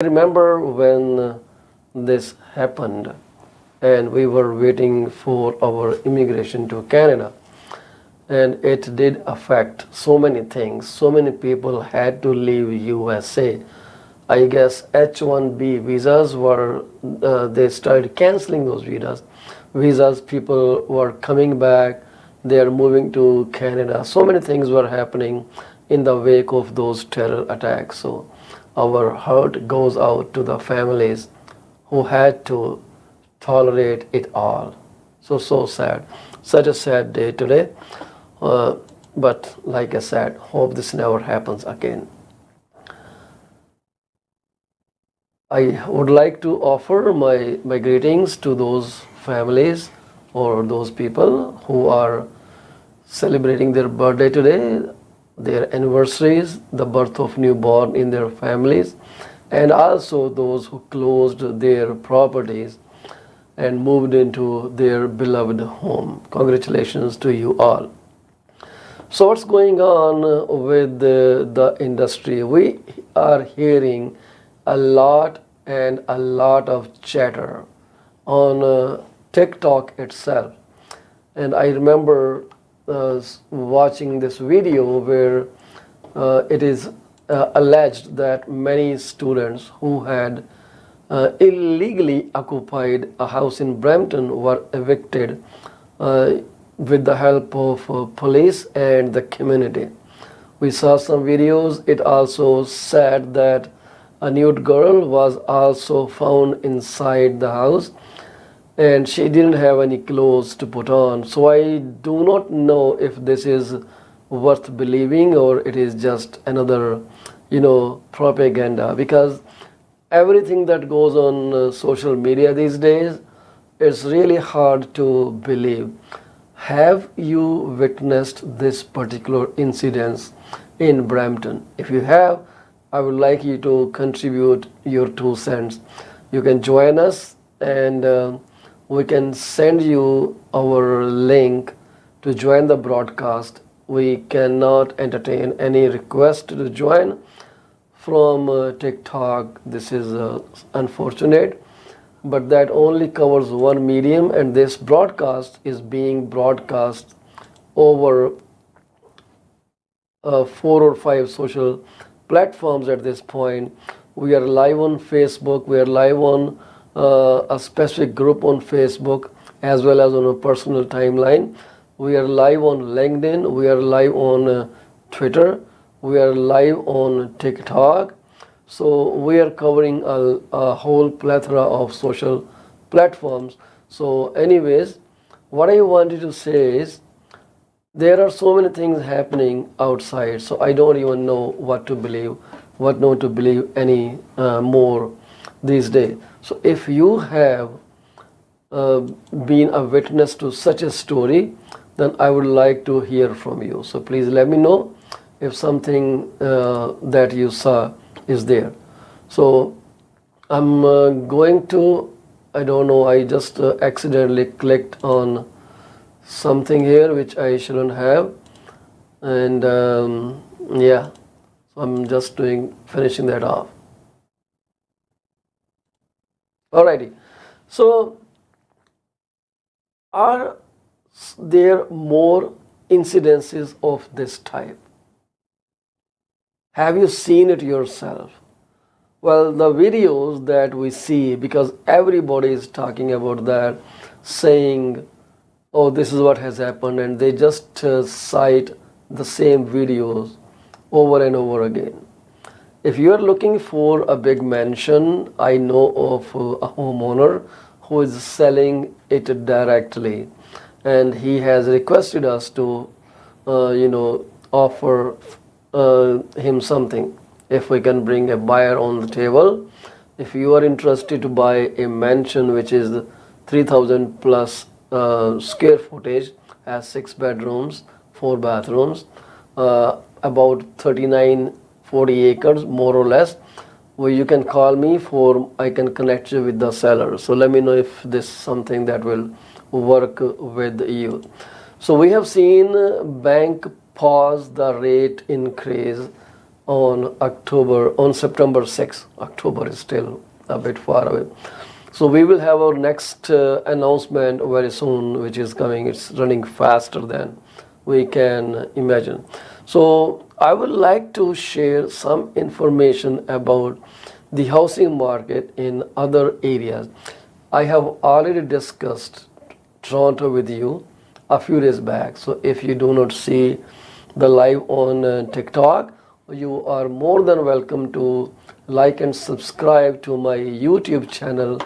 I remember when this happened and we were waiting for our immigration to Canada, and it did affect so many things. So many people had to leave USA. I guess H-1B visas were, they started canceling those visas. People were coming back, they are moving to Canada. So many things were happening in the wake of those terror attacks. So our heart goes out to the families who had to tolerate it all. So sad. Such a sad day today. Uh, but like I said, hope this never happens again. I would like to offer my greetings to those families or those people who are celebrating their birthday today, their anniversaries, the birth of newborn in their families, and also those who closed their properties and moved into their beloved home. Congratulations to you all. So what's going on with the industry? We are hearing a lot and a lot of chatter on TikTok itself. And I remember watching this video where it is alleged that many students who had illegally occupied a house in Brampton were evicted with the help of police and the community. We saw some videos. It also said that a nude girl was also found inside the house and she didn't have any clothes to put on. So I do not know if this is worth believing or it is just another, propaganda, because everything that goes on social media these days, it's really hard to believe. Have you witnessed this particular incident in Brampton? If you have, I would like you to contribute your 2 cents. You can join us and we can send you our link to join the broadcast. We cannot entertain any request to join from TikTok. This is unfortunate, but that only covers one medium, and this broadcast is being broadcast over 4 or 5 social platforms at this point. We are live on Facebook, we are live on a specific group on Facebook as well as on a personal timeline. We are live on LinkedIn, we are live on Twitter, we are live on TikTok. So we are covering a whole plethora of social platforms. So anyways, what I wanted to say is there are so many things happening outside, so I don't even know what to believe, what not to believe any more these days. So if you have been a witness to such a story, then I would like to hear from you. So please let me know if something that you saw is there. So I'm going to, I don't know, I just accidentally clicked on something here which I shouldn't have, and yeah, so I'm just finishing that off. Alrighty, so are there more incidences of this type? Have you seen it yourself? Well, the videos that we see, because everybody is talking about that, saying, oh, this is what has happened, and they just cite the same videos over and over again. If you are looking for a big mansion, I know of a homeowner who is selling it directly, and he has requested us to offer him something if we can bring a buyer on the table. If you are interested to buy a mansion which is 3,000 plus square footage, has 6 bedrooms, 4 bathrooms, about 39-40 acres more or less, well, you can call me I can connect you with the seller. So let me know if this is something that will work with you. So we have seen bank pause the rate increase on September 6th. October is still a bit far away. So we will have our next announcement very soon, which is coming. It's running faster than we can imagine. So I would like to share some information about the housing market in other areas. I have already discussed Toronto with you a few days back. So if you do not see the live on TikTok, you are more than welcome to like and subscribe to my YouTube channel.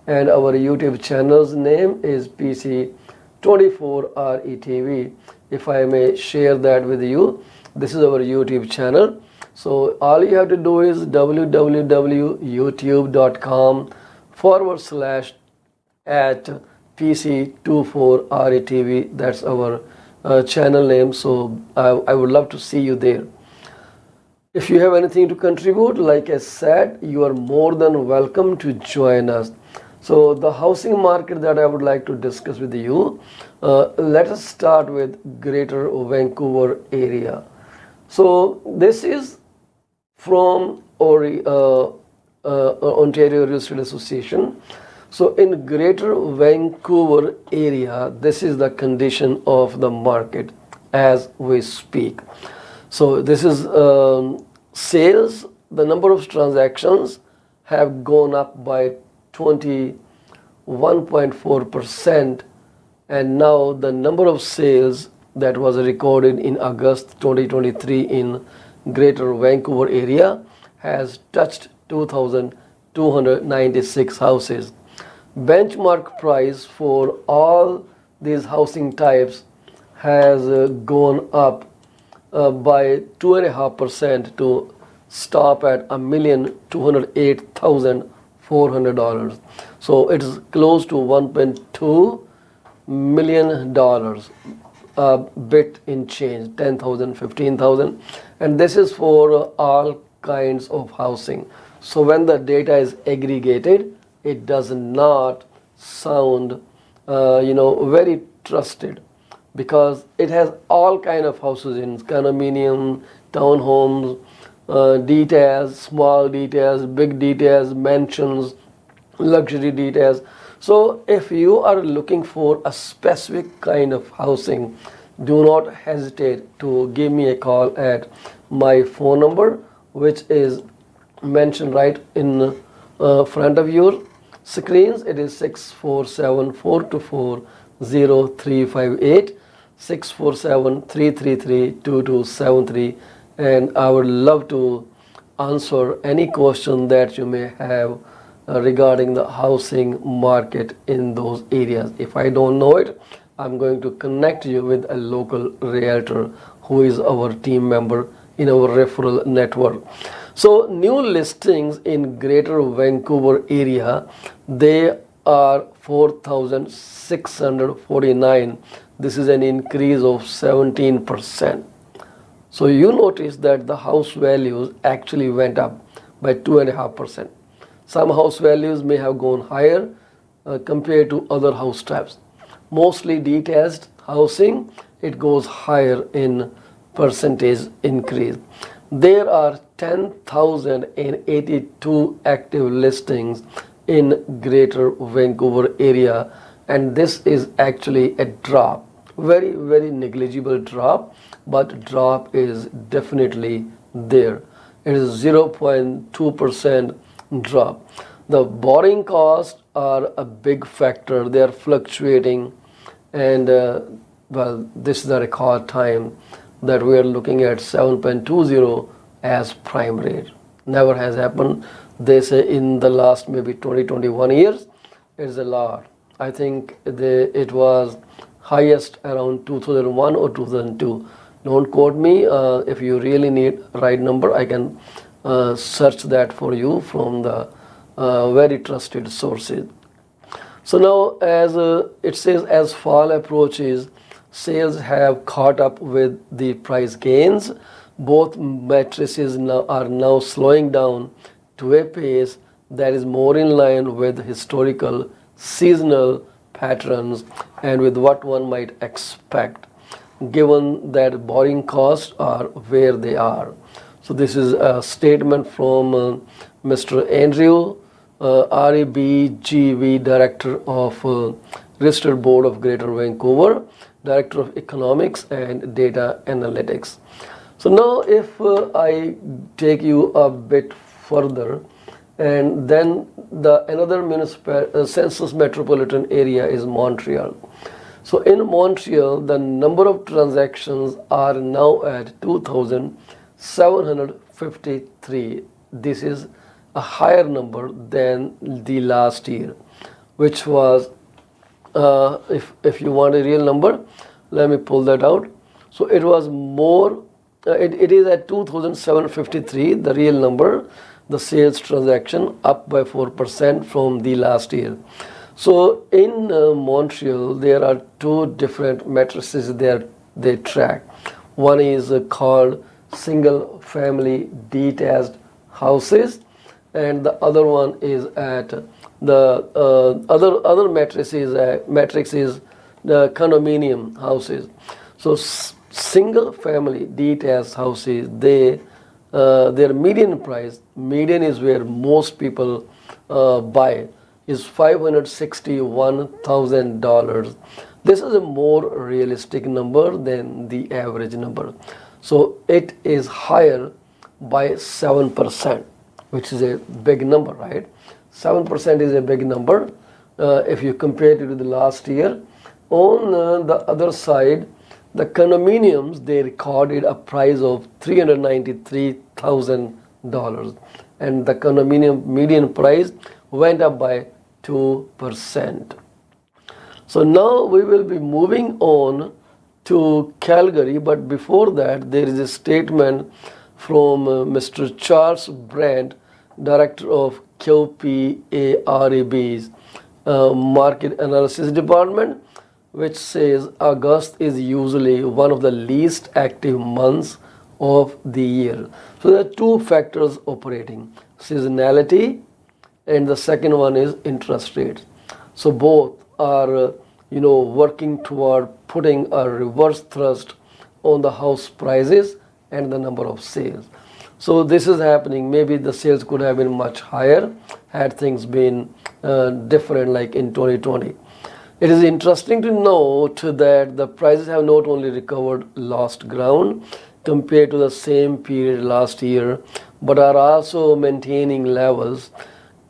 And our YouTube channel's name is PC24RETV. If I may share that with you, this is our YouTube channel. So all you have to do is www.youtube.com/at PC24RETV. That's our channel name. So I would love to see you there. If you have anything to contribute, like I said, you are more than welcome to join us. So the housing market that I would like to discuss with you, let us start with Greater Vancouver area. So this is from Ontario Real Estate Association. So in Greater Vancouver area, this is the condition of the market as we speak. So this is sales. The number of transactions have gone up by 21.4%, and now the number of sales that was recorded in August 2023 in Greater Vancouver area has touched 2,296 houses. Benchmark price for all these housing types has gone up by 2.5% to stop at $1,208,400. So it is close to $1.2 million, a bit in change, 10,000, 15,000, and this is for all kinds of housing. So when the data is aggregated, it does not sound very trusted, because it has all kind of houses in condominium, townhomes, details, small details, big details, mansions, luxury details. So if you are looking for a specific kind of housing, do not hesitate to give me a call at my phone number, which is mentioned right in front of your screens. It is 647-424-0358, 647-333-2273, and I would love to answer any question that you may have regarding the housing market in those areas. If I don't know it, I'm going to connect you with a local realtor who is our team member in our referral network. So new listings in Greater Vancouver area, they are 4,649. This is an increase of 17%. So you notice that the house values actually went up by 2.5%. Some house values may have gone higher compared to other house types. Mostly detached housing, it goes higher in percentage increase. There are 10,082 active listings in Greater Vancouver area, and this is actually a drop, very negligible drop, but drop is definitely there. It is 0.2% drop. The borrowing costs are a big factor. They are fluctuating, and this is the record time that we are looking at 7.20 as prime rate. Never has happened. They say in the last maybe 20-21 years, it's a lot. I think it was highest around 2001 or 2002. Don't quote me. If you really need right number, I can search that for you from the very trusted sources. So now, as it says, as fall approaches, sales have caught up with the price gains. Both matrices are now slowing down to a pace that is more in line with historical seasonal patterns and with what one might expect, given that borrowing costs are where they are. So this is a statement from Mr. Andrew REBGV, Director of Registered Board of Greater Vancouver, Director of Economics and Data Analytics. So now if I take you a bit further, and then the another census metropolitan area is Montreal. So in Montreal, the number of transactions are now at 2,753. This is a higher number than the last year, which was, if you want a real number, let me pull that out. So it was more, it is at 2,753, the real number, the sales transaction up by 4% from the last year. So in Montreal, there are two different matrices there they track. One is called single family detached houses, and the other one is at the other matrix is the condominium houses. So single family detached houses, they their median price, median is where most people buy, is $561,000. This is a more realistic number than the average number. So it is higher by 7%, which is a big number, right? 7% is a big number if you compare it to the last year. On the other side, the condominiums, they recorded a price of $393,000, and the condominium median price went up by 2%. So now we will be moving on to Calgary, but before that there is a statement from Mr. Charles Brandt, Director of QPAREB's Market Analysis Department, which says August is usually one of the least active months of the year. So there are two factors operating: seasonality, and the second one is interest rates. So both are working toward putting a reverse thrust on the house prices and the number of sales. So this is happening. Maybe the sales could have been much higher had things been different, like in 2020. It is interesting to note that the prices have not only recovered lost ground compared to the same period last year, but are also maintaining levels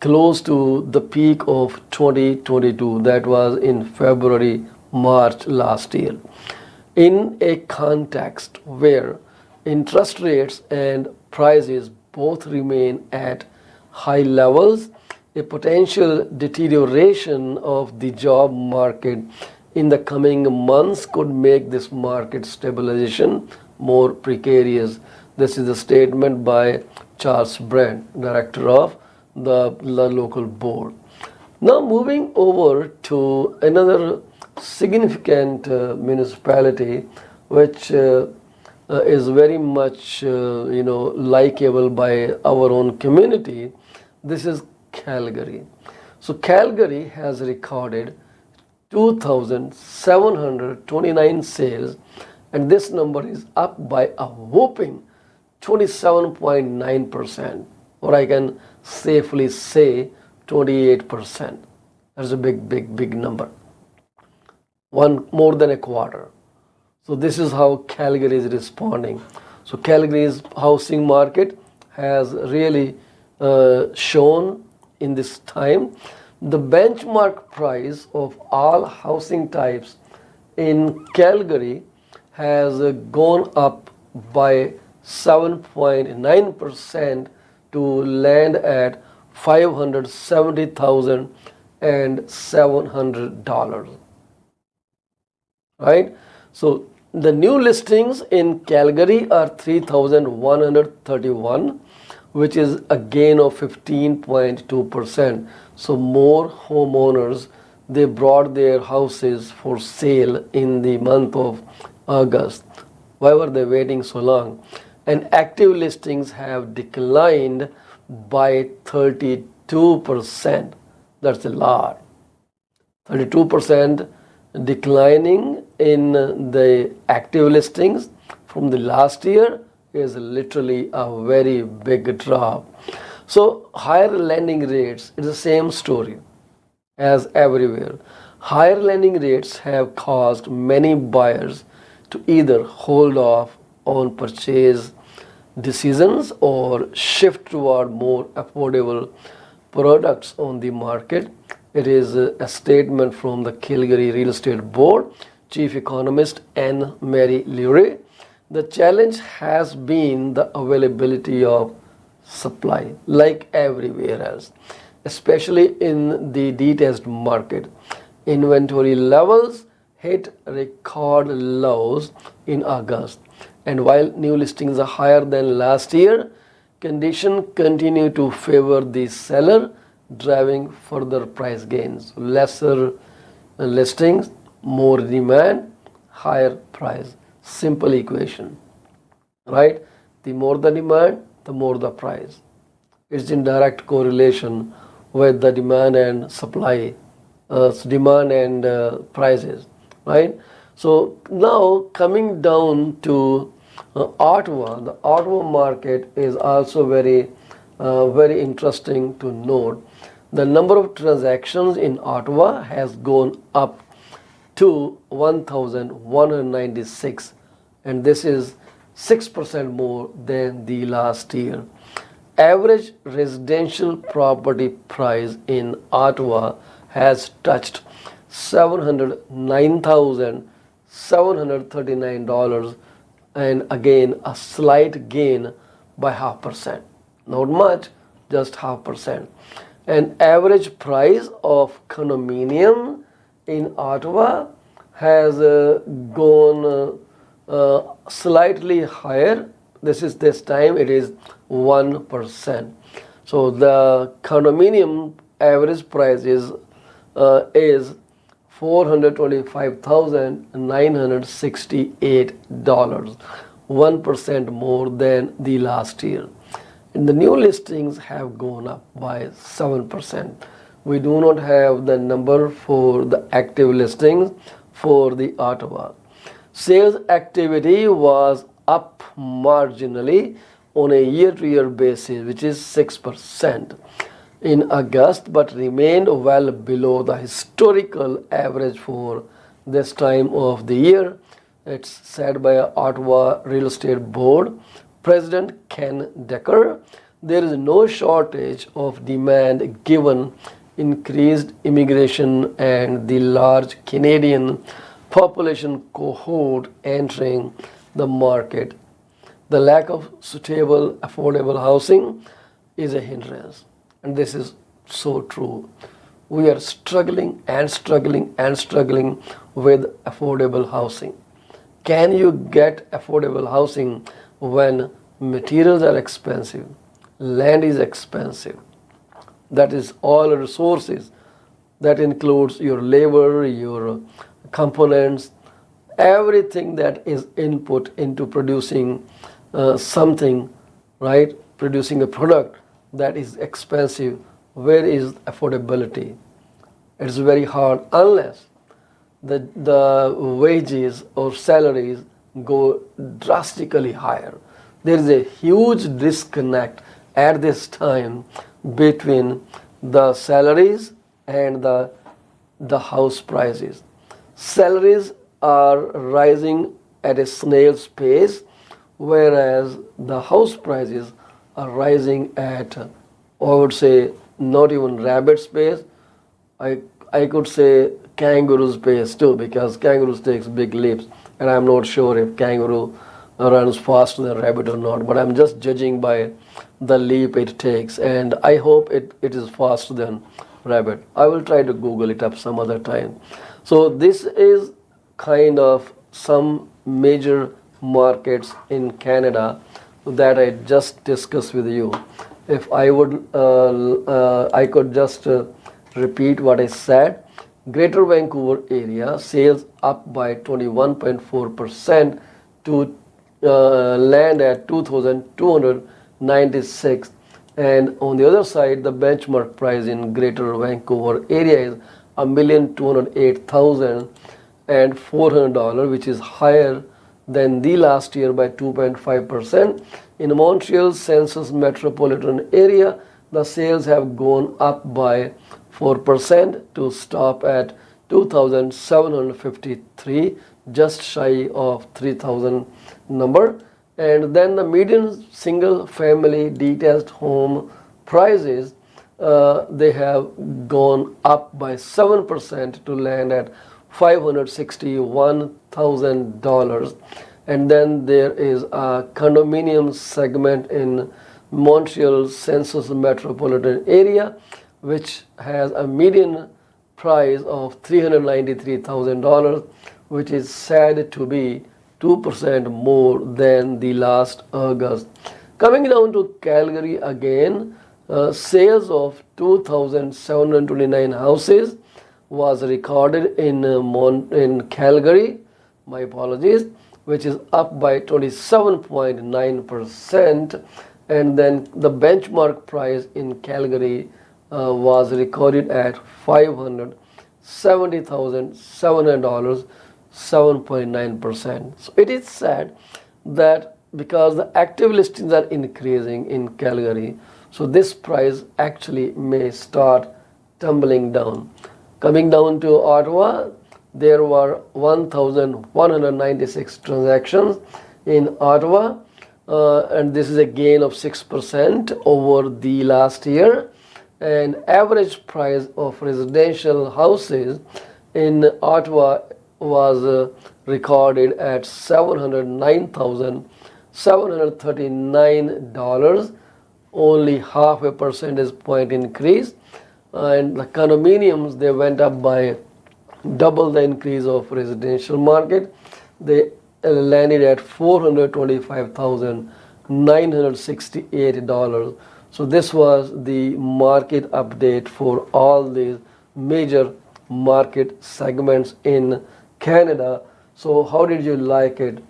close to the peak of 2022, that was in February, March last year. In a context where interest rates and prices both remain at high levels, a potential deterioration of the job market in the coming months could make this market stabilization more precarious. This is a statement by Charles Brandt, Director of the local board. Now moving over to another significant municipality, which is very much likable by our own community. This is Calgary. So Calgary has recorded 2,729 sales, and this number is up by a whopping 27.9%, or I can safely say 28%. That's a big number. One more than a quarter. So this is how Calgary is responding. So Calgary's housing market has really shown in this time. The benchmark price of all housing types in Calgary has gone up by 7.9% to land at $570,700. Right? So the new listings in Calgary are 3,131, which is a gain of 15.2%. So more homeowners, they brought their houses for sale in the month of August. Why were they waiting so long? And active listings have declined by 32%. That's a lot. 32% declining in the active listings from the last year is literally a very big drop. So higher lending rates is the same story as everywhere. Higher lending rates have caused many buyers to either hold off on purchase decisions or shift toward more affordable products on the market. It is a statement from the Calgary Real Estate Board Chief Economist Anne Mary Lurie. The challenge has been the availability of supply, like everywhere else, especially in the detached market. Inventory levels hit record lows in August, and while new listings are higher than last year, conditions continue to favor the seller, driving further price gains. Lesser listings, more demand, higher price. Simple equation, right? The more the demand, the more the price. It's in direct correlation with the demand and supply, demand and prices, right? So now coming down to Ottawa, the Ottawa market is also very interesting to note. The number of transactions in Ottawa has gone up to 1,196, and this is 6% more than the last year. Average residential property price in Ottawa has touched $709,739, and again a slight gain by 0.5%. Not much, just 0.5%. And average price of condominium in Ottawa has gone slightly higher. This time it is 1%. So the condominium average price is $425,968, 1% more than the last year. And the new listings have gone up by 7%. We do not have the number for the active listings for the Ottawa. Sales activity was up marginally on a year-to-year basis, which is 6% in August, but remained well below the historical average for this time of the year. It's said by Ottawa Real Estate Board President Ken Decker. There is no shortage of demand given increased immigration and the large Canadian population cohort entering the market. The lack of suitable, affordable housing is a hindrance, and this is so true. We are struggling and struggling and struggling with affordable housing. Can you get affordable housing when materials are expensive, land is expensive? That is all resources. That includes your labor, your components, everything that is input into producing something, right? Producing a product that is expensive. Where is affordability? It's very hard unless the wages or salaries go drastically higher. There is a huge disconnect at this time between the salaries and the house prices. Salaries are rising at a snail's pace, whereas the house prices are rising at, I would say, not even rabbit's pace. I could say kangaroo's pace too, because kangaroos takes big leaps, and I'm not sure if kangaroo runs faster than rabbit or not, but I'm just judging by the leap it takes, and I hope it is faster than rabbit. I will try to Google it up some other time. So this is kind of some major markets in Canada that I just discussed with you. If I would, I could just repeat what I said. Greater Vancouver area sales up by 21.4% to land at 2,296, and on the other side the benchmark price in Greater Vancouver area is $1,208,400, which is higher than the last year by 2.5%. In Montreal census metropolitan area, the sales have gone up by 4% to stop at 2,753, just shy of 3,000 number. And then the median single family detached home prices, they have gone up by 7% to land at $561,000. And then there is a condominium segment in Montreal census metropolitan area, which has a median price of $393,000, which is said to be 2% more than the last August. Coming down to Calgary again, sales of 2,729 houses was recorded in Calgary, my apologies, which is up by 27.9%. And then the benchmark price in Calgary was recorded at $570,700, 7.9%. So it is said that because the active listings are increasing in Calgary, so this price actually may start tumbling down. Coming down to Ottawa, there were 1,196 transactions in Ottawa, and this is a gain of 6% over the last year. And average price of residential houses in Ottawa was recorded at $709,739, only half a percentage point increase. And the condominiums, they went up by double the increase of residential market. They landed at $425,968. So this was the market update for all these major market segments in Canada. So how did you like it?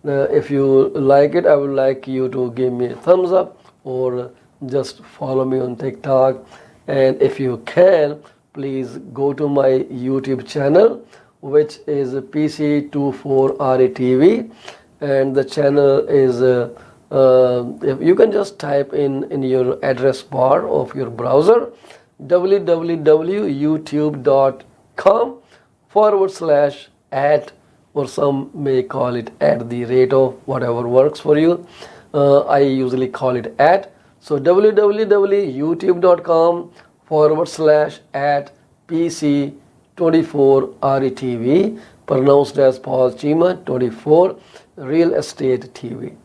If you like it, I would like you to give me a thumbs up or just follow me on TikTok. And if you can, please go to my YouTube channel, which is PC24RATV, and the channel is if you can just type in your address bar of your browser www.youtube.com/@ or some may call it at the rate of, whatever works for you. I usually call it at. So www.youtube.com/@ PC24RETV, pronounced as Paul Chima 24 Real Estate TV.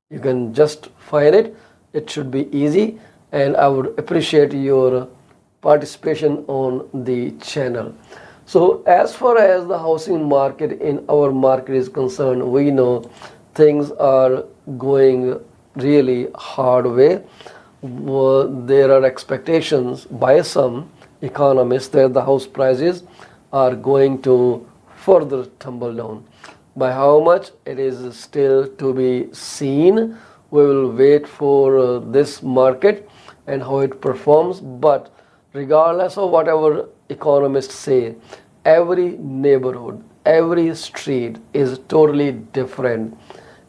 You can just find it. It should be easy, and I would appreciate your participation on the channel. So as far as the housing market in our market is concerned, we know things are going really hard way. There are expectations by some economists that the house prices are going to further tumble down. By how much, it is still to be seen. We will wait for this market and how it performs. But regardless of whatever economists say, every neighborhood, every street is totally different,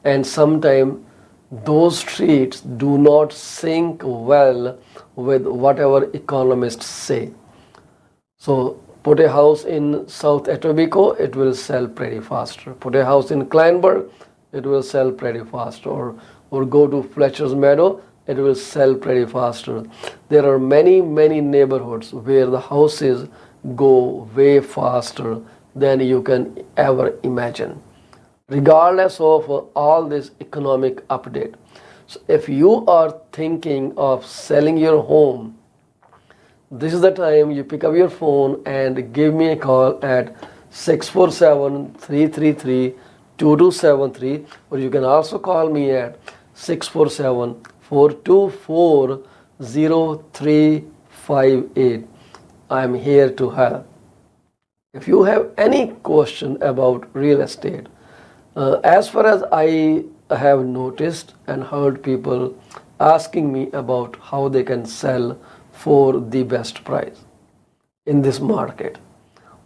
and sometimes those streets do not sync well with whatever economists say. So put a house in South Etobicoke, it will sell pretty faster. Put a house in Kleinburg, it will sell pretty faster. Or go to Fletcher's Meadow, it will sell pretty faster. There are many neighborhoods where the houses go way faster than you can ever imagine, regardless of all this economic update. So if you are thinking of selling your home, this is the time you pick up your phone and give me a call at 647-333-2273, or you can also call me at 647-424-0358. I am here to help. If you have any question about real estate, as far as I have noticed and heard people asking me about how they can sell for the best price in this market.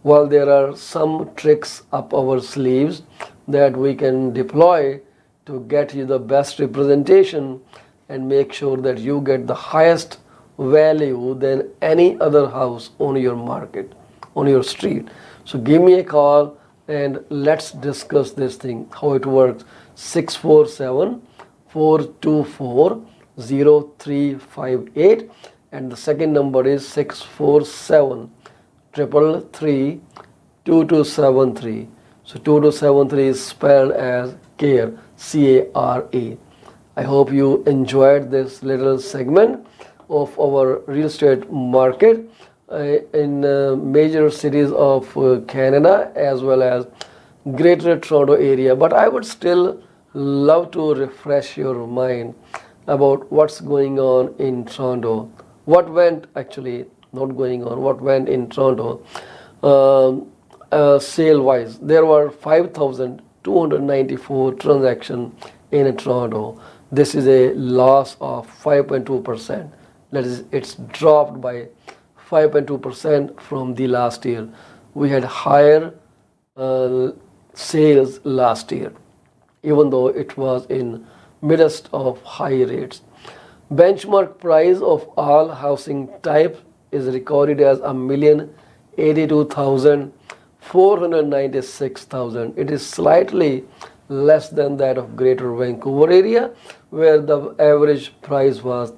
While there are some tricks up our sleeves, that we can deploy to get you the best representation and make sure that you get the highest value than any other house on your market, on your street. So give me a call and let's discuss this thing, how it works. 647-424-0358, and the second number is 647-333-2273. So 2273 is spelled as care, CARE. I hope you enjoyed this little segment of our real estate market in major cities of Canada as well as Greater Toronto area. But I would still love to refresh your mind about what's going on in Toronto. What went actually not going on, what went in Toronto sale wise. There were 5,294 transactions in Toronto. This is a loss of 5.2%. That is, it's dropped by 5.2% from the last year. We had higher sales last year, even though it was in midst of high rates. Benchmark price of all housing types is recorded as 1,082,496,000. It is slightly less than that of Greater Vancouver area, where the average price was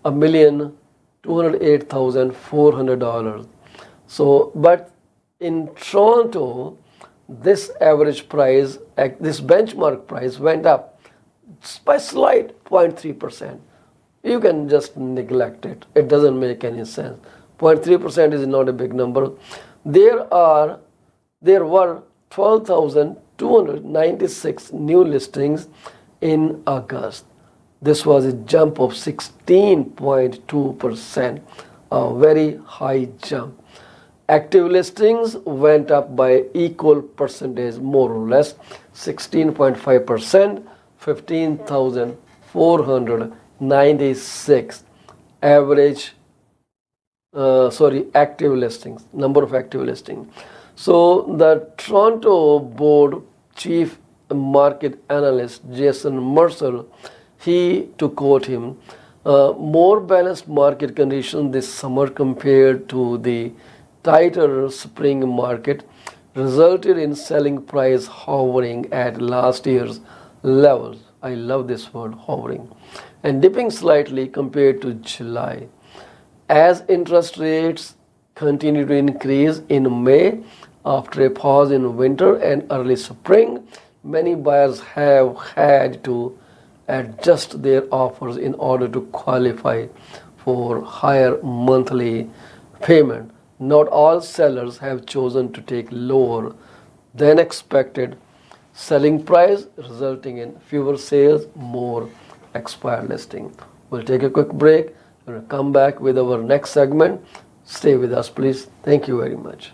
$1,208,400. So, but in Toronto, this average price, this benchmark price went up by slight 0.3%. You can just neglect it. It doesn't make any sense. 0.3% is not a big number. There were 12,296 new listings in August. This was a jump of 16.2%, a very high jump. Active listings went up by equal percentage, more or less, 16.5%, 15,496 average, active listings, number of active listings. So the Toronto Board Chief Market Analyst Jason Mercer, to quote him, more balanced market conditions this summer compared to the tighter spring market resulted in selling price hovering at last year's levels. I love this word, hovering, and dipping slightly compared to July. As interest rates continue to increase in May after a pause in winter and early spring, many buyers have had to adjust their offers in order to qualify for higher monthly payment. Not all sellers have chosen to take lower than expected selling price, resulting in fewer sales, more expired listing. We'll take a quick break and we'll come back with our next segment. Stay with us, please. Thank you very much.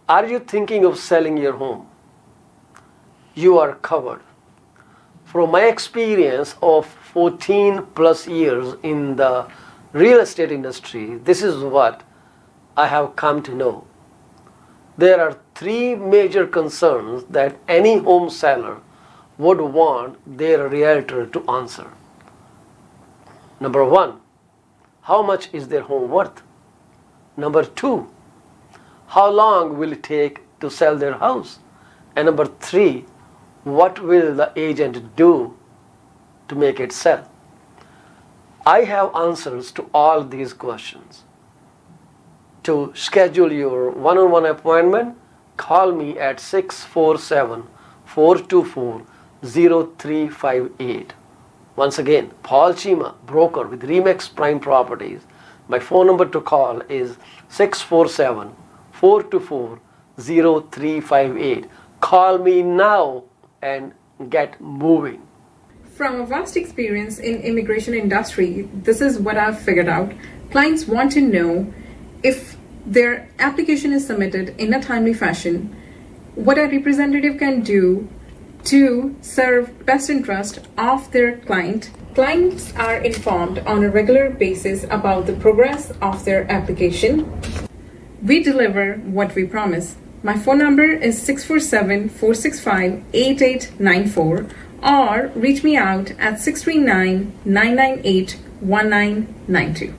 Are you thinking of selling your home? You are covered. From my experience of 14 plus years in the real estate industry, this is what I have come to know. There are three major concerns that any home seller would want their realtor to answer. Number one, how much is their home worth? Number two, how long will it take to sell their house? And number three, what will the agent do to make it sell? I have answers to all these questions. To schedule your one-on-one appointment, call me at 647-424-0358. Once again, Paul Chima, broker with Remax Prime Properties. My phone number to call is 647-424-0358. Call me now and get moving. From a vast experience in immigration industry, this is what I've figured out. Clients want to know if their application is submitted in a timely fashion, what a representative can do to serve best interest of their client. Clients are informed on a regular basis about the progress of their application. We deliver what we promise. My phone number is 647 465 8894 or reach me out at 639 998 1992.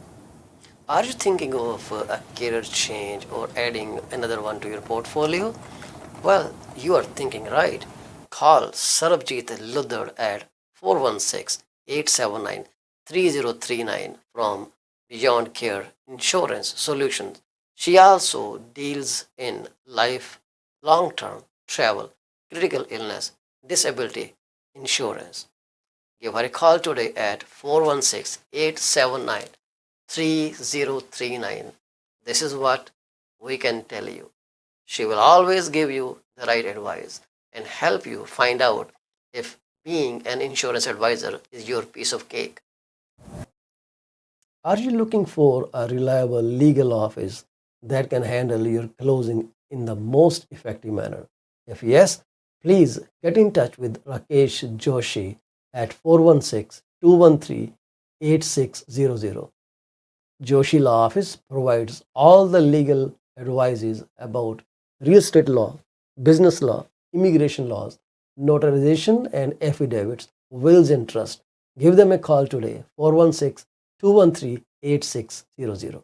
Are you thinking of a career change or adding another one to your portfolio? Well, you are thinking right. Call Sarabjit Luddar at 416-879-3039 from Beyond Care Insurance Solutions. She also deals in life, long-term travel, critical illness, disability insurance. Give her a call today at 416-879-3039. This is what we can tell you. She will always give you the right advice and help you find out if being an insurance advisor is your piece of cake. Are you looking for a reliable legal office that can handle your closing in the most effective manner? If yes, please get in touch with Rakesh Joshi at 416 213 8600. Joshi Law Office provides all the legal advices about real estate law, business law, immigration laws, notarization and affidavits, wills and trust. Give them a call today, 416 213 8600.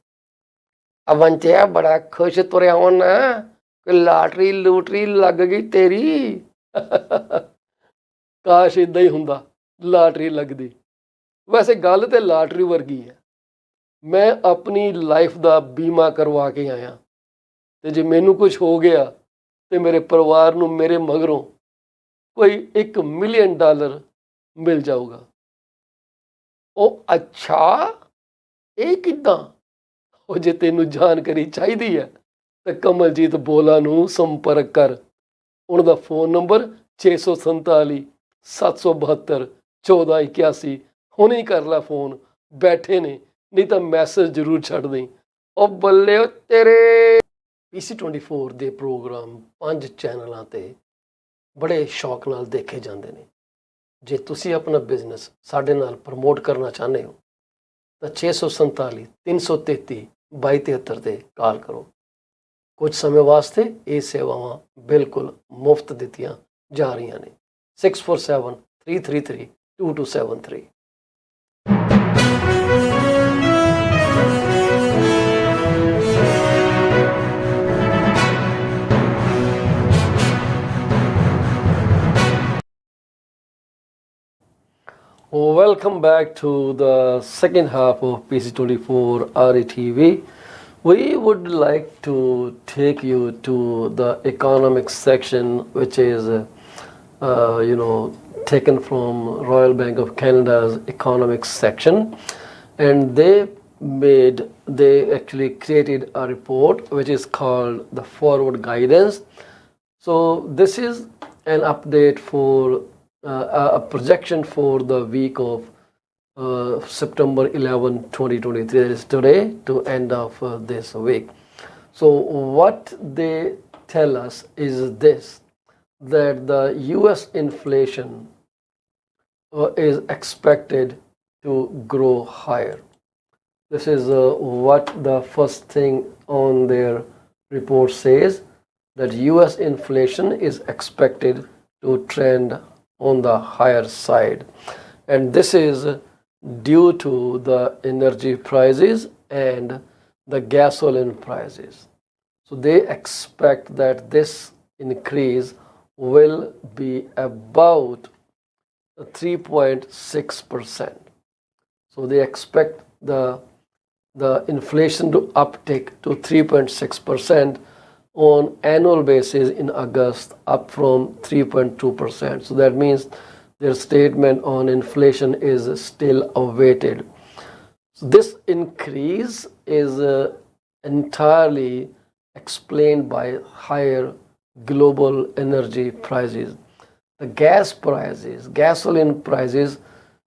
ਅਵੰਚਿਆ ਬੜਾ ਖੁਸ਼ ਤੁਰਿਆ ਹੋਣਾ ਕਿ lottery ਲੂਟਰੀ ਲੱਗ ਗਈ ਤੇਰੀ ਕਾਸ਼ ਇਦਾਂ ਹੀ ਹੁੰਦਾ ਲਾਟਰੀ ਲੱਗਦੀ ਵੈਸੇ ਗੱਲ ਤੇ ਲਾਟਰੀ ਵਰਗੀ ਹੈ ਮੈਂ ਆਪਣੀ ਲਾਈਫ ਦਾ ਬੀਮਾ ਕਰਵਾ ਕੇ ਆਇਆ ਤੇ ਜੇ ਮੈਨੂੰ ਕੁਝ ਹੋ ਗਿਆ ਤੇ ਮੇਰੇ ਪਰਿਵਾਰ ਨੂੰ ਮੇਰੇ ਮਗਰੋਂ ਕੋਈ $1 ਮਿਲੀਅਨ ਮਿਲ ਜਾਊਗਾ ਉਹ ਅੱਛਾ ਇਹ ਕਿੱਦਾਂ ਉਹ ਜੇ ਤੈਨੂੰ ਜਾਣਕਾਰੀ ਚਾਹੀਦੀ ਹੈ ਤਾਂ ਕਮਲਜੀਤ ਬੋਲਾ ਨੂੰ ਸੰਪਰਕ ਕਰ ਉਹਨਾਂ ਦਾ ਫੋਨ ਨੰਬਰ 647 772 1481 ਹੁਣੇ ਹੀ ਕਰ ਲੈ ਫੋਨ ਬੈਠੇ ਨੇ ਨਹੀਂ ਤਾਂ ਮੈਸੇਜ ਜ਼ਰੂਰ ਛੱਡ ਦੇਈਂ ਉਹ ਬੱਲੇ ਉਹ ਤੇਰੇ PC24 ਦੇ ਪ੍ਰੋਗਰਾਮ 5 ਚੈਨਲਾਂ ਤੇ ਬੜੇ ਸ਼ੌਕ ਨਾਲ ਦੇਖੇ ਜਾਂਦੇ ਨੇ ਜੇ ਤੁਸੀਂ ਆਪਣਾ ਬਿਜ਼ਨਸ ਸਾਡੇ ਨਾਲ ਪ੍ਰਮੋਟ ਕਰਨਾ ਚਾਹੁੰਦੇ ਹੋ ਤਾਂ 647 333 2273 ਤੇ ਕਾਲ ਕਰੋ ਕੁਝ ਸਮੇਂ ਵਾਸਤੇ ਇਹ ਸੇਵਾਵਾਂ ਬਿਲਕੁਲ ਮੁਫਤ ਦਿੱਤੀਆਂ ਜਾ ਰਹੀਆਂ ਨੇ 647 333 2273. Welcome back to the second half of PC24 RETV. We would like to take you to the economics section, which is, taken from Royal Bank of Canada's economics section, and they actually created a report which is called the Forward Guidance. So this is an update for a projection for the week of September 11, 2023. That is today to end of this week. So what they tell us is this, that the US inflation is expected to grow higher. This is what the first thing on their report says, that US inflation is expected to trend on the higher side, and this is due to the energy prices and the gasoline prices. So they expect that this increase will be about 3.6%. So they expect the inflation to uptick to 3.6% on annual basis in August, up from 3.2%. So that means their statement on inflation is still awaited. So this increase is entirely explained by higher global energy prices. The gasoline prices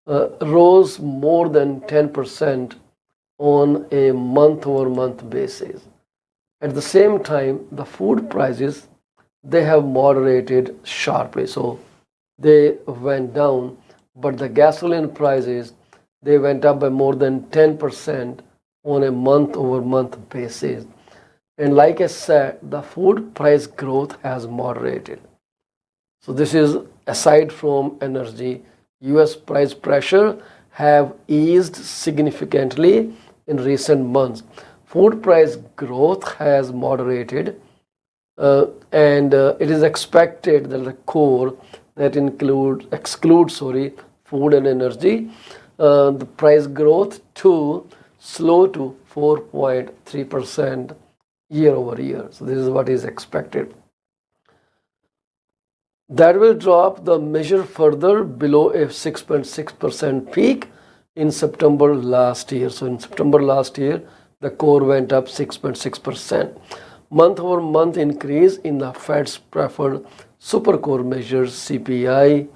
rose more than 10% on a month-over-month basis. At the same time, the food prices, they have moderated sharply. So they went down, but the gasoline prices, they went up by more than 10% on a month over month basis. And like I said, the food price growth has moderated. So this is aside from energy, US price pressure have eased significantly in recent months. Food price growth has moderated, and it is expected that the core that excludes food and energy, the price growth to slow to 4.3% year over year. So this is what is expected. That will drop the measure further below a 6.6% peak in September last year. So in September last year, the core went up 6.6%. Month over month increase in the Fed's preferred super core measures CPI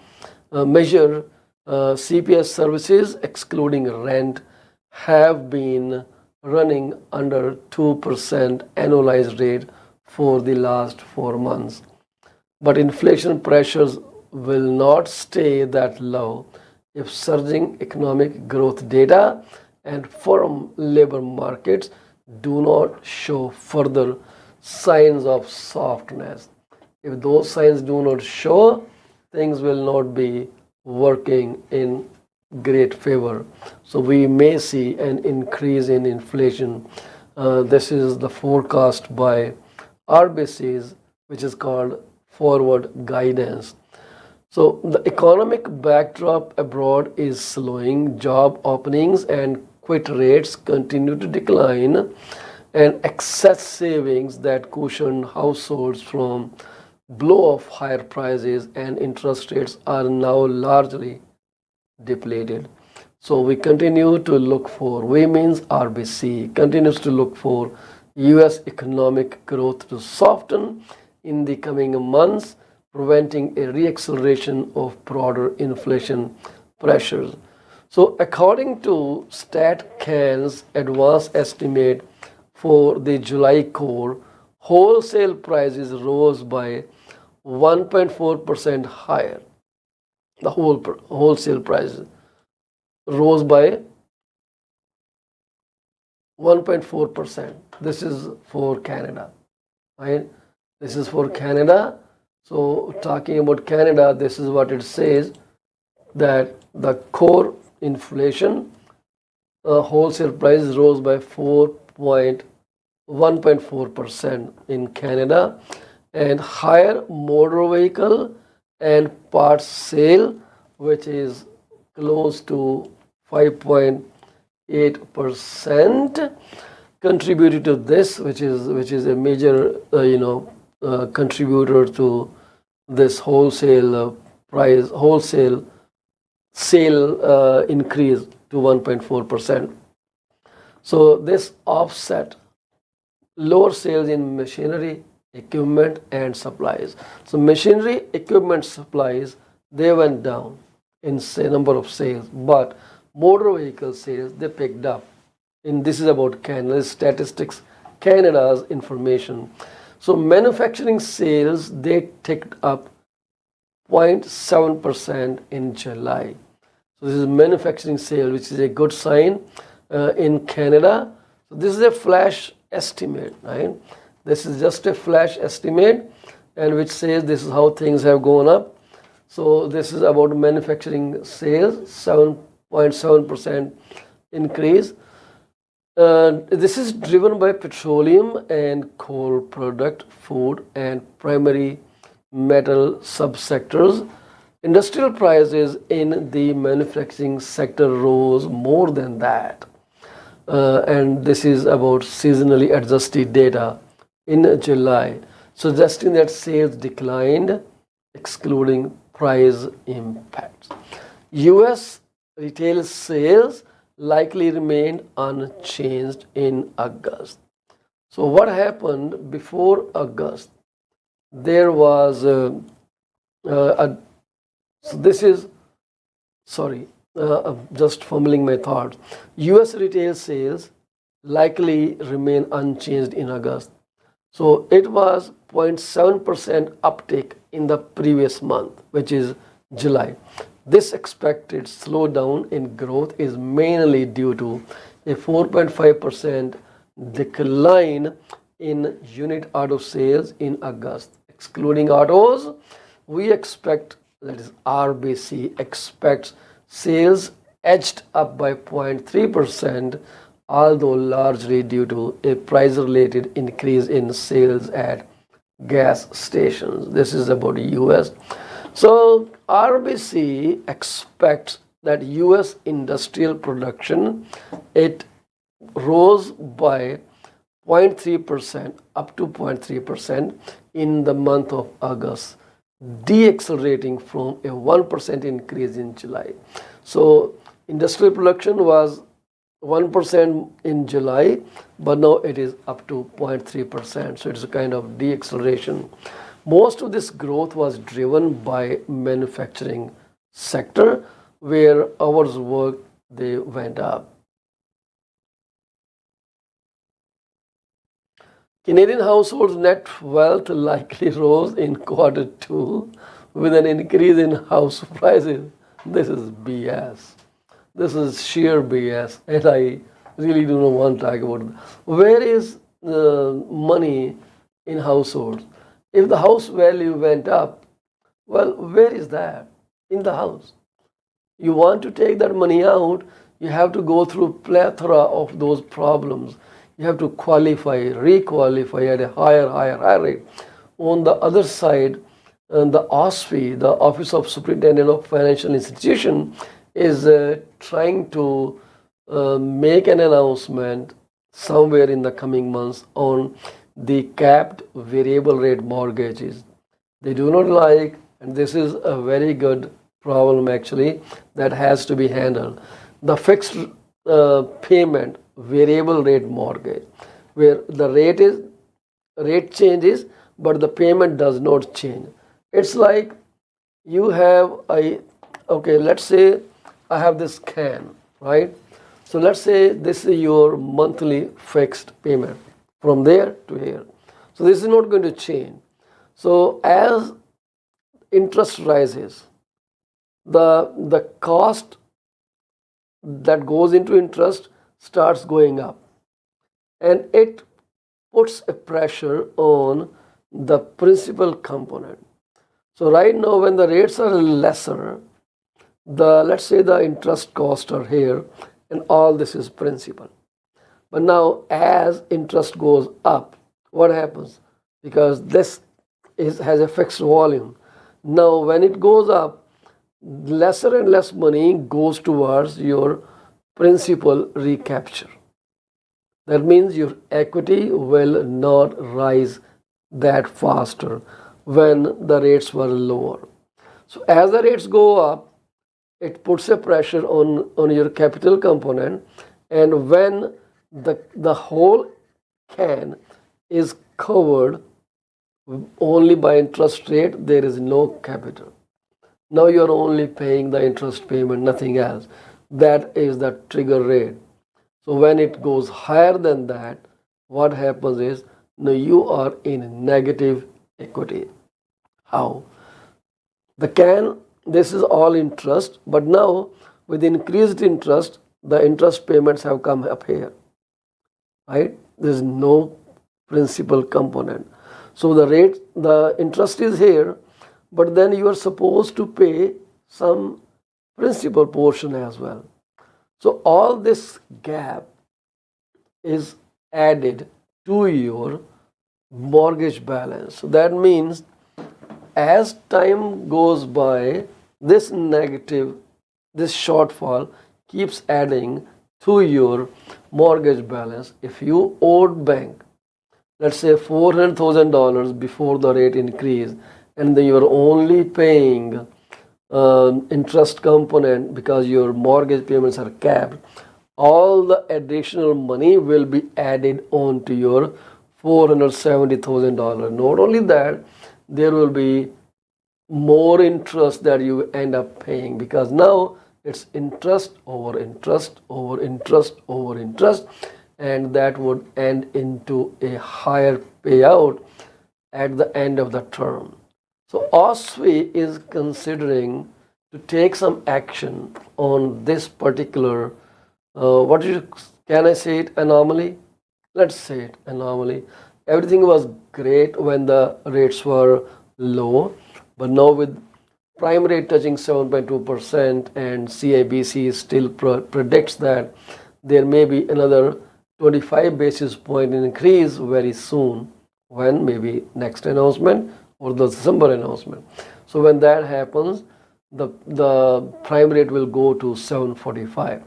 CPI services excluding rent have been running under 2% annualized rate for the last 4 months. But inflation pressures will not stay that low if surging economic growth data and firm labor markets do not show further signs of softness. If those signs do not show, things will not be working in great favor. So we may see an increase in inflation. This is the forecast by RBC's, which is called forward guidance. So the economic backdrop abroad is slowing. Job openings and quit rates continue to decline, and excess savings that cushioned households from blow of higher prices and interest rates are now largely depleted. So we continue to look for, we means RBC continues to look for US economic growth to soften in the coming months, preventing a reacceleration of broader inflation pressures. So according to StatCan's advanced estimate for the July core, wholesale prices rose by 1.4% higher. The wholesale prices rose by 1.4%. This is for Canada, right? This is for Canada. So talking about Canada, this is what it says, that the core inflation wholesale prices rose by 1.4% in Canada, and higher motor vehicle and parts sale, which is close to 5.8%, contributed to this, which is a major contributor to this wholesale sale increase to 1.4%. So this offset lower sales in machinery, equipment and supplies. So machinery, equipment, supplies, they went down in say number of sales, but motor vehicle sales, they picked up. And this is about Canada's statistics, Canada's information. So manufacturing sales, they ticked up 0.7% in July. So this is manufacturing sale, which is a good sign in Canada. So this is a flash estimate, right? This is just a flash estimate, and which says this is how things have gone up. So this is about manufacturing sales, 7.7% increase. This is driven by petroleum and coal product, food and primary metal subsectors. Industrial prices in the manufacturing sector rose more than that. And this is about seasonally adjusted data in July, suggesting that sales declined, excluding price impacts. US retail sales likely remained unchanged in August. So what happened before August? There was so this is, sorry, just fumbling my thoughts. US retail sales likely remain unchanged in August. So it was 0.7% uptick in the previous month, which is July. This expected slowdown in growth is mainly due to a 4.5% decline in unit auto sales in August. Excluding autos, we expect, that is RBC expects sales edged up by 0.3%, although largely due to a price related increase in sales at gas stations. This is about US. So RBC expects that US industrial production, it rose by 0.3% up to 0.3% in the month of August, deaccelerating from a 1% increase in July. So industrial production was 1% in July, but now it is up to 0.3%. So it's a kind of deacceleration. Most of this growth was driven by manufacturing sector, where hours worked, they went up. Canadian households' net wealth likely rose in quarter two with an increase in house prices. This is BS. This is sheer BS, and I really do not want to talk about it. Where is the money in households? If the house value went up, well, where is that? In the house. You want to take that money out, you have to go through plethora of those problems. You have to qualify, requalify at a higher rate. On the other side, the OSFI, the Office of Superintendent of Financial Institution, is trying to make an announcement somewhere in the coming months on the capped variable rate mortgages. They do not like, and this is a very good problem actually that has to be handled. The fixed payment variable rate mortgage, where the rate changes but the payment does not change. It's like you have okay, let's say I have this can, right? So let's say this is your monthly fixed payment from there to here. So this is not going to change. So as interest rises, the cost that goes into interest starts going up, and it puts a pressure on the principal component. So right now when the rates are lesser, let's say the interest costs are here and all this is principal. But now as interest goes up, what happens? Because this has a fixed volume. Now when it goes up, lesser and less money goes towards your principal recapture. That means your equity will not rise that faster when the rates were lower. So as the rates go up, it puts a pressure on your capital component, and when the whole can is covered only by interest rate, there is no capital. Now you are only paying the interest payment, nothing else. That is the trigger rate. So when it goes higher than that, what happens is now you are in negative equity. How? This is all interest, but now with increased interest, the interest payments have come up here, right? There is no principal component. So the interest is here, but then you are supposed to pay some principal portion as well. So all this gap is added to your mortgage balance. So that means as time goes by, this shortfall keeps adding to your mortgage balance. If you owed bank, let's say $400,000 before the rate increase, and then you're only paying interest component because your mortgage payments are capped, all the additional money will be added on to your $470,000. Not only that, there will be more interest that you end up paying, because now it's interest over interest over interest over interest, and that would end into a higher payout at the end of the term. So OSFI is considering to take some action on this particular, what you, can I say it, anomaly? Let's say it anomaly. Everything was great when the rates were low, but now with prime rate touching 7.2% and CIBC still predicts that there may be another 25 basis point increase very soon, when maybe next announcement or the December announcement. So when that happens, the prime rate will go to 7.45,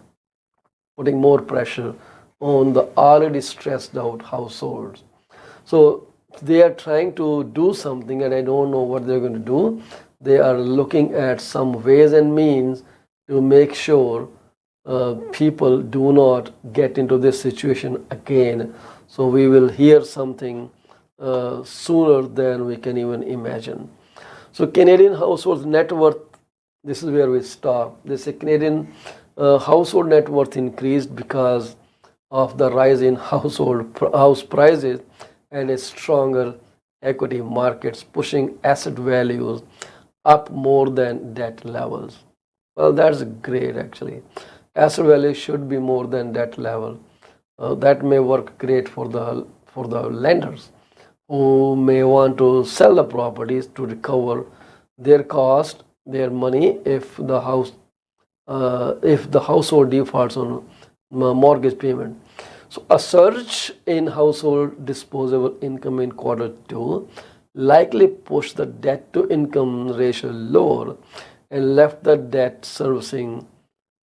putting more pressure on the already stressed out households. So they are trying to do something, and I don't know what they're going to do. They are looking at some ways and means to make sure people do not get into this situation again. So we will hear something sooner than we can even imagine. So Canadian households net worth, this is where we stop. They say Canadian household net worth increased because of the rise in house prices and a stronger equity markets, pushing asset values up more than debt levels. Well, that's great actually. Asset value should be more than debt level. That may work great for the lenders who may want to sell the properties to recover their cost, their money, if the household defaults on mortgage payment. So a surge in household disposable income in quarter two likely pushed the debt to income ratio lower and left the debt servicing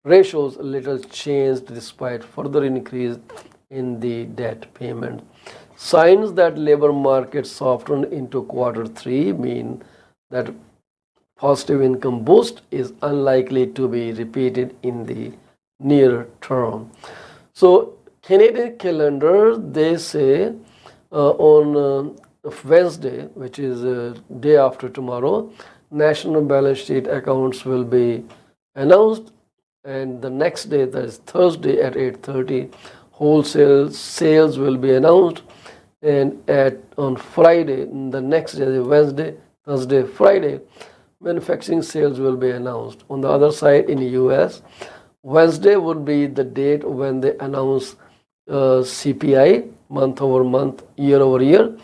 ratios little changed despite further increase in the debt payment. Signs that labor market softened into quarter three mean that positive income boost is unlikely to be repeated in the near term. So Canadian calendar, they say on Wednesday, which is day after tomorrow, national balance sheet accounts will be announced, and the next day, that is Thursday at 8:30, wholesale sales will be announced, and on Friday, the next day, Wednesday, Thursday, Friday, manufacturing sales will be announced. On the other side, in the US, Wednesday would be the date when they announce CPI, month over month, year over year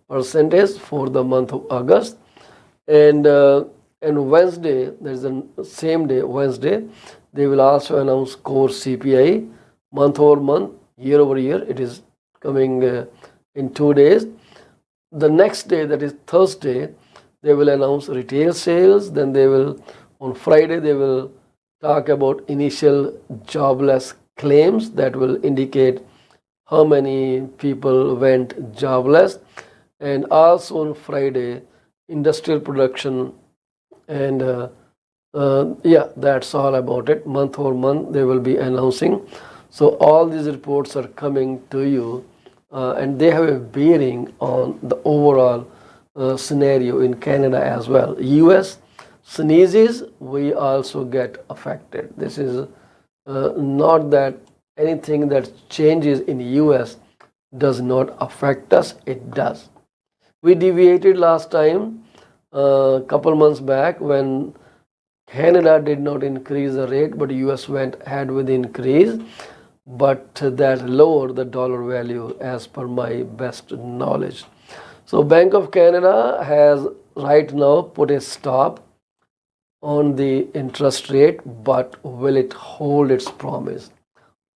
percentage for the month of August, and Wednesday, there's the same day, Wednesday, they will also announce core CPI, month over month, year over year. It is coming in 2 days. The next day, that is Thursday, they will announce retail sales. Then they will, on Friday, they will talk about initial jobless claims that will indicate how many people went jobless. And also on Friday, industrial production, and yeah, that's all about it. Month over month, they will be announcing. So all these reports are coming to you, and they have a bearing on the overall scenario in Canada as well. US sneezes, we also get affected. This is not that anything that changes in US does not affect us, it does. We deviated last time, a couple months back, when Canada did not increase the rate, but US went ahead with the increase, but that lowered the dollar value as per my best knowledge. So Bank of Canada has right now put a stop on the interest rate, but will it hold its promise?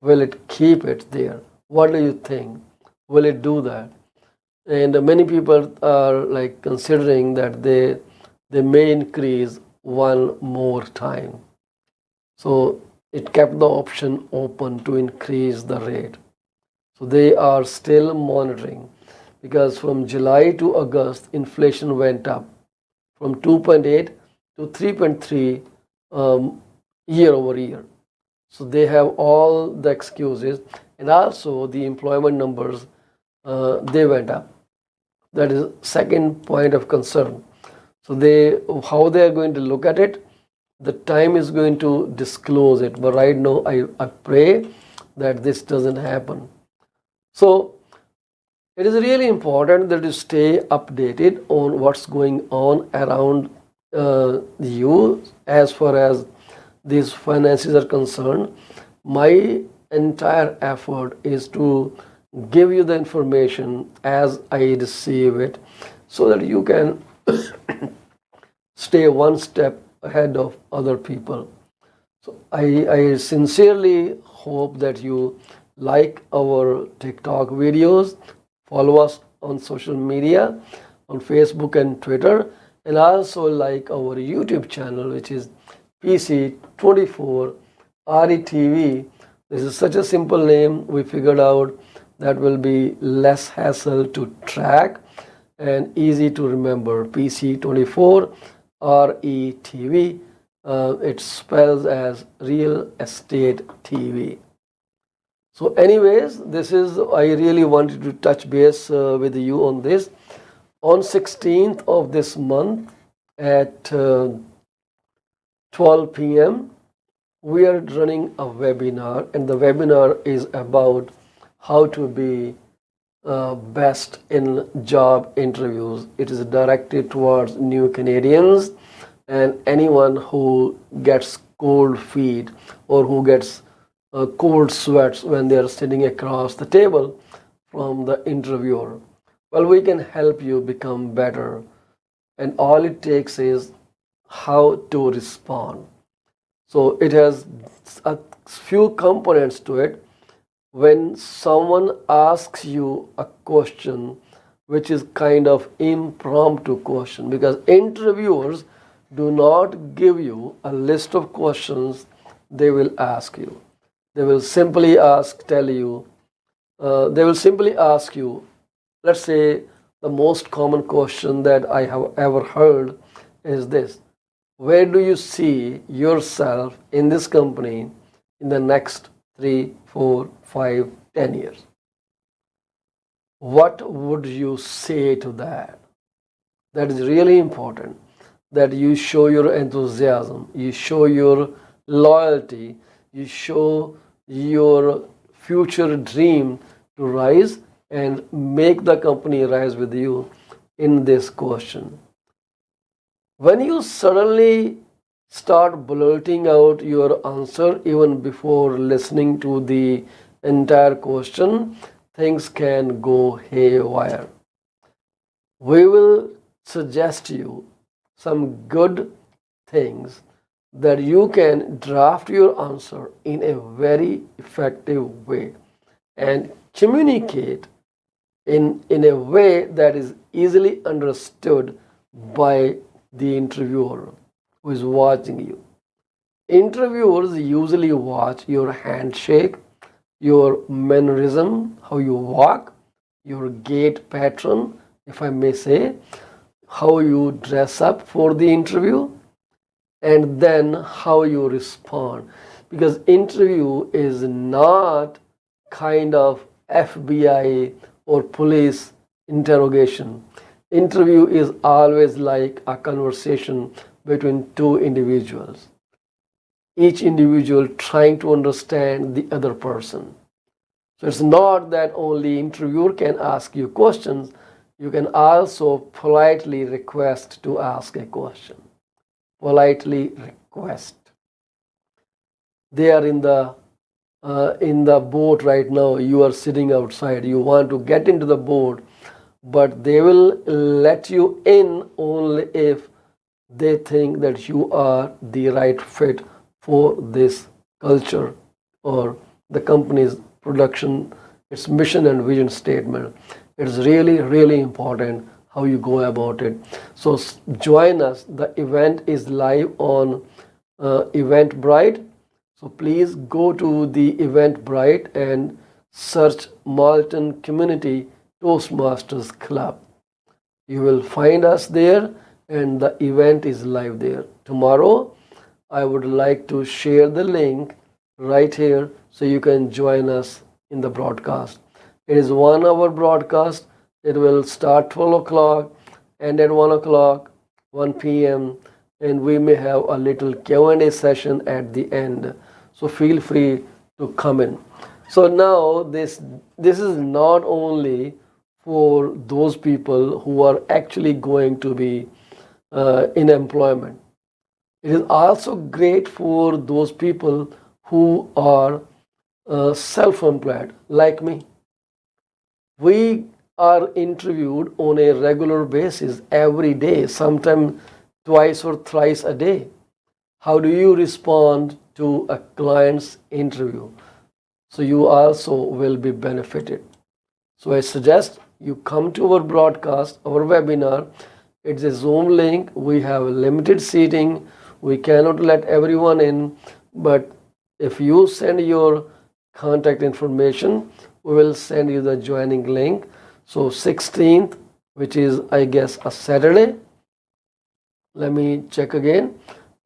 Will it keep it there? What do you think? Will it do that? And many people are like considering that they may increase one more time. So it kept the option open to increase the rate. So they are still monitoring, because from July to August, inflation went up from 2.8 to 3.3 year over year. So they have all the excuses, and also the employment numbers, they went up. That is second point of concern. So how they are going to look at it, the time is going to disclose it. But right now, I pray that this doesn't happen. So it is really important that you stay updated on what's going on around you as far as these finances are concerned. My entire effort is to give you the information as I receive it so that you can stay one step ahead of other people. So I sincerely hope that you like our TikTok videos, follow us on social media, on Facebook and Twitter, and also like our YouTube channel, which is PC24 RETV. This is such a simple name. We figured out that will be less hassle to track and easy to remember. PC24 RETV. It spells as Real Estate TV. So, anyways, this is I really wanted to touch base with you on this. On 16th of this month at 12 p.m., we are running a webinar, and the webinar is about how to be best in job interviews. It is directed towards new Canadians and anyone who gets cold feet or who gets cold sweats when they are sitting across the table from the interviewer. Well, we can help you become better, and all it takes is how to respond. So it has a few components to it. When someone asks you a question which is kind of impromptu question, because interviewers do not give you a list of questions they will ask you. They will simply ask you, let's say the most common question that I have ever heard is this: where do you see yourself in this company in the next 3, 4, 5, 10 years? What would you say to that? That is really important, that you show your enthusiasm, you show your loyalty, you show your future dream to rise and make the company rise with you in this question. When you suddenly start blurting out your answer even before listening to the entire question, things can go haywire. We will suggest you some good things that you can draft your answer in a very effective way and communicate in a way that is easily understood by the interviewer who is watching you. Interviewers usually watch your handshake, your mannerism, how you walk, your gait pattern, if I may say, how you dress up for the interview, and then how you respond. Because interview is not kind of FBI or police interrogation. Interview is always like a conversation between two individuals, each individual trying to understand the other person. So it's not that only interviewer can ask you questions, you can also politely request to ask a question. Politely request. They are in the boat right now. You are sitting outside. You want to get into the boat, but they will let you in only if they think that you are the right fit for this culture or the company's production, its mission and vision statement. It's really, really important how you go about it. So join us. The event is live on Eventbrite. So please go to the Eventbrite and search Malton Community Toastmasters Club. You will find us there, and the event is live there. Tomorrow, I would like to share the link right here so you can join us in the broadcast. It is 1 hour broadcast. It will start 12 o'clock and at 1 o'clock, 1 p.m. and we may have a little Q&A session at the end. So feel free to come in. So now this is not only for those people who are actually going to be in employment. It is also great for those people who are self-employed like me. We are interviewed on a regular basis every day, sometimes twice or thrice a day. How do you respond to a client's interview? So you also will be benefited. So I suggest you come to our broadcast, our webinar. It's a Zoom link. We have limited seating. We cannot let everyone in, but if you send your contact information, we will send you the joining link. So 16th, which is I guess a Saturday. Let me check again.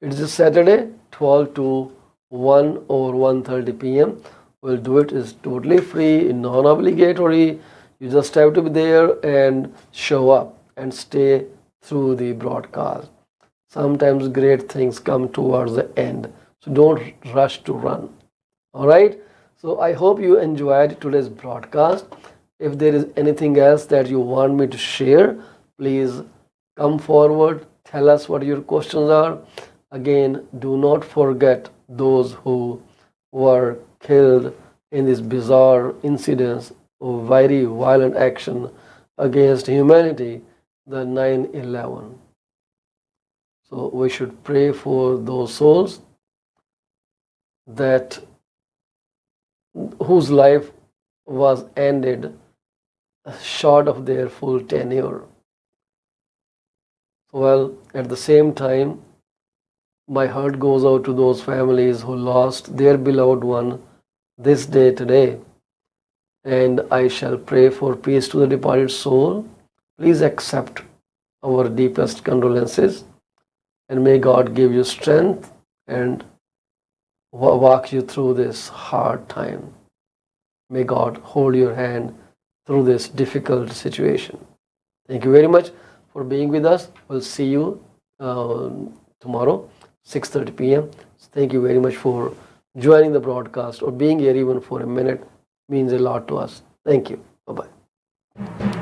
It's a Saturday, 12 to 1 or 1:30 p.m. We'll do it. It's totally free, non-obligatory. You just have to be there and show up and stay through the broadcast. Sometimes great things come towards the end. So don't rush to run. All right. So I hope you enjoyed today's broadcast. If there is anything else that you want me to share, please come forward. Tell us what your questions are. Again, do not forget those who were killed in this bizarre incidents of very violent action against humanity, the 9/11. So we should pray for those souls that whose life was ended short of their full tenure. Well, at the same time, my heart goes out to those families who lost their beloved one this day today, and I shall pray for peace to the departed soul. Please accept our deepest condolences, and may God give you strength and walk you through this hard time. May God hold your hand through this difficult situation. Thank you very much for being with us. We'll see you tomorrow, 6:30 p.m. Thank you very much for joining the broadcast or being here even for a minute. Means a lot to us. Thank you. Bye bye.